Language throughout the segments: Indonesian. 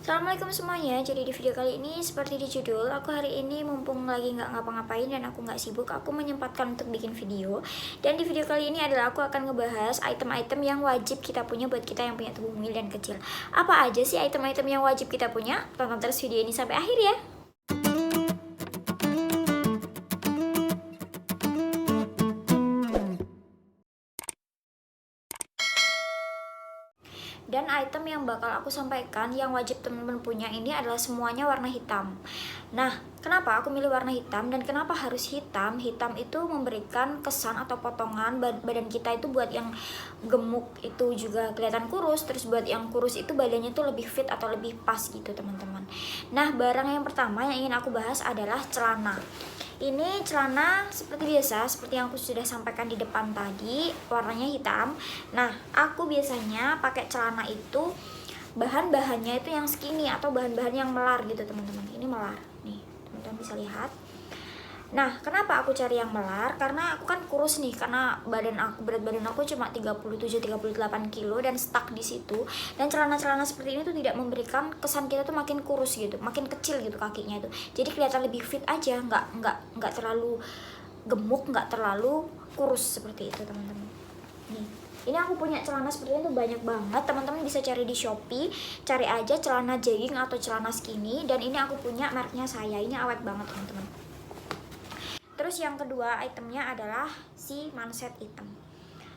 Assalamualaikum semuanya, jadi di video kali ini seperti di judul, aku hari ini mumpung lagi nggak ngapa-ngapain dan aku nggak sibuk, aku menyempatkan untuk bikin video. Dan di video kali ini adalah aku akan ngebahas item-item yang wajib kita punya buat kita yang punya tubuh mungil dan kecil. Apa aja sih item-item yang wajib kita punya? Tonton terus video ini sampai akhir ya. Dan item yang bakal aku sampaikan yang wajib teman-teman punya ini adalah semuanya warna hitam. Nah, kenapa aku milih warna hitam dan kenapa harus hitam? Hitam itu memberikan kesan atau potongan badan kita itu buat yang gemuk itu juga kelihatan kurus, terus buat yang kurus itu badannya tuh lebih fit atau lebih pas gitu teman-teman. Nah, barang yang pertama yang ingin aku bahas adalah celana. Ini celana seperti biasa, seperti yang aku sudah sampaikan di depan tadi, warnanya hitam. Nah, aku biasanya pakai celana itu bahan-bahannya itu yang skinny atau bahan-bahan yang melar gitu teman-teman. Ini melar, nih teman-teman bisa lihat. Nah, kenapa aku cari yang melar? Karena aku kan kurus nih, karena berat badan aku cuma 37-38 kilo dan stuck di situ. Dan celana-celana seperti ini tuh tidak memberikan kesan kita tuh makin kurus gitu, makin kecil gitu kakinya itu. Jadi kelihatan lebih fit aja, nggak terlalu gemuk, nggak terlalu kurus seperti itu teman-teman. Nih, ini aku punya celana seperti ini tuh banyak banget, teman-teman bisa cari di Shopee, cari aja celana jegging atau celana skinny. Dan ini aku punya mereknya Saya, ini awet banget teman-teman. Terus yang kedua itemnya adalah si manset hitam.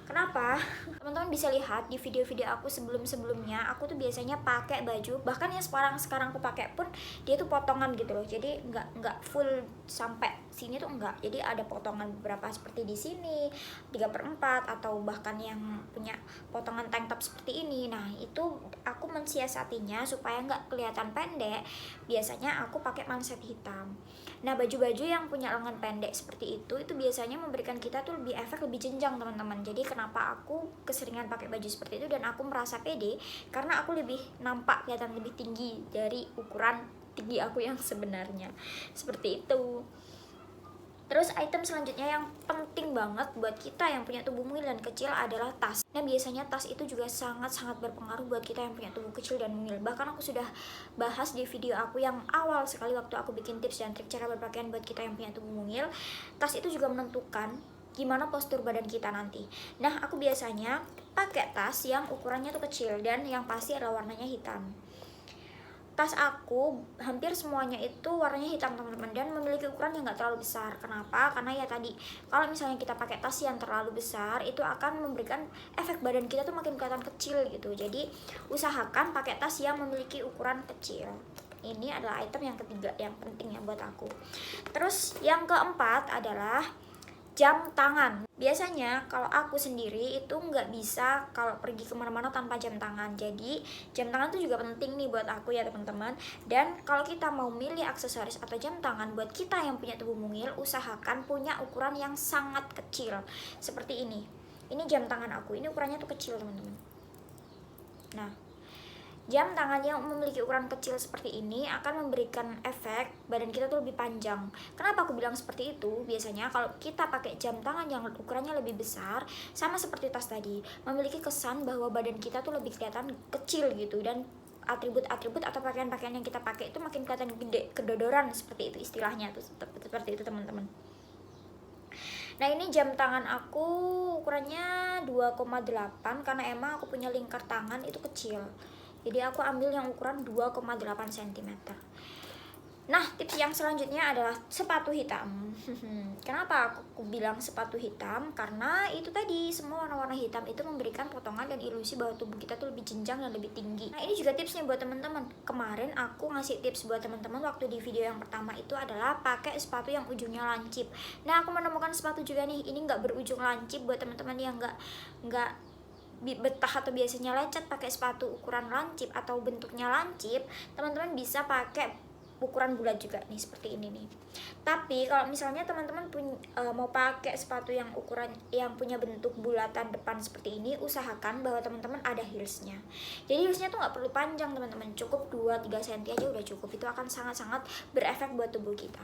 Kenapa? Teman-teman bisa lihat di video-video aku sebelum-sebelumnya, aku tuh biasanya pakai baju, bahkan yang sekarang aku pakai pun dia tuh potongan gitu loh. Jadi nggak full sampai sini tuh enggak. Jadi ada potongan beberapa seperti di sini 3/4 atau bahkan yang punya potongan tank top seperti ini. Nah, itu aku mensiasatinya supaya nggak kelihatan pendek. Biasanya aku pakai manset hitam. Nah, baju-baju yang punya lengan pendek seperti itu biasanya memberikan kita tuh lebih efek lebih jenjang teman-teman. Jadi kenapa aku keseringan pakai baju seperti itu dan aku merasa pede karena aku lebih nampak kelihatan lebih tinggi dari ukuran tinggi aku yang sebenarnya. Seperti itu. Terus item selanjutnya yang penting banget buat kita yang punya tubuh mungil dan kecil adalah tas. Nah, biasanya tas itu juga sangat-sangat berpengaruh buat kita yang punya tubuh kecil dan mungil. Bahkan aku sudah bahas di video aku yang awal sekali waktu aku bikin tips dan trik cara berpakaian buat kita yang punya tubuh mungil. Tas itu juga menentukan gimana postur badan kita nanti. Nah, aku biasanya pakai tas yang ukurannya tuh kecil dan yang pasti adalah warnanya hitam. Tas aku hampir semuanya itu warnanya hitam teman-teman dan memiliki ukuran yang nggak terlalu besar. Kenapa? Karena ya tadi, kalau misalnya kita pakai tas yang terlalu besar itu akan memberikan efek badan kita tuh makin kelihatan kecil gitu. Jadi usahakan pakai tas yang memiliki ukuran kecil. Ini adalah item yang ketiga yang penting ya buat aku. Terus yang keempat adalah jam tangan. Biasanya kalau aku sendiri itu nggak bisa kalau pergi kemana-mana tanpa jam tangan. Jadi jam tangan itu juga penting nih buat aku ya teman-teman. Dan kalau kita mau milih aksesoris atau jam tangan buat kita yang punya tubuh mungil, usahakan punya ukuran yang sangat kecil seperti ini. Ini jam tangan aku, ini ukurannya tuh kecil teman-teman. Nah, jam tangan yang memiliki ukuran kecil seperti ini akan memberikan efek badan kita tuh lebih panjang. Kenapa aku bilang seperti itu? Biasanya kalau kita pakai jam tangan yang ukurannya lebih besar, sama seperti tas tadi, memiliki kesan bahwa badan kita tuh lebih kelihatan kecil gitu. Dan atribut-atribut atau pakaian-pakaian yang kita pakai itu makin kelihatan gede, kedodoran seperti itu istilahnya tuh, seperti itu teman-teman. Nah, ini jam tangan aku ukurannya 2,8 karena emang aku punya lingkar tangan itu kecil. Jadi aku ambil yang ukuran 2,8 cm. Nah, tips yang selanjutnya adalah sepatu hitam. Kenapa aku bilang sepatu hitam? Karena itu tadi, semua warna-warna hitam itu memberikan potongan dan ilusi bahwa tubuh kita tuh lebih jenjang dan lebih tinggi. Nah, ini juga tipsnya buat teman-teman. Kemarin aku ngasih tips buat teman-teman waktu di video yang pertama itu adalah pakai sepatu yang ujungnya lancip. Nah, aku menemukan sepatu juga nih, ini nggak berujung lancip buat teman-teman yang nggak betah atau biasanya lecet pakai sepatu ukuran lancip atau bentuknya lancip. Teman-teman bisa pakai ukuran bulat juga nih seperti ini nih. Tapi kalau misalnya teman-teman mau pakai sepatu yang ukuran yang punya bentuk bulatan depan seperti ini, usahakan bahwa teman-teman ada heelsnya. Jadi heelsnya tuh nggak perlu panjang teman-teman, cukup 2-3 cm aja udah cukup. Itu akan sangat-sangat berefek buat tubuh kita.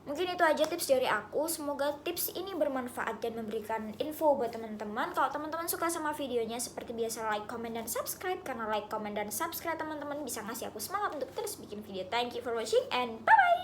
Mungkin itu aja tips dari aku. Semoga tips ini bermanfaat dan memberikan info buat teman-teman. Kalau teman-teman suka sama videonya, seperti biasa like, comment, dan subscribe. Karena like, comment, dan subscribe teman-teman bisa ngasih aku semangat untuk terus bikin video. Thank you for watching and bye-bye!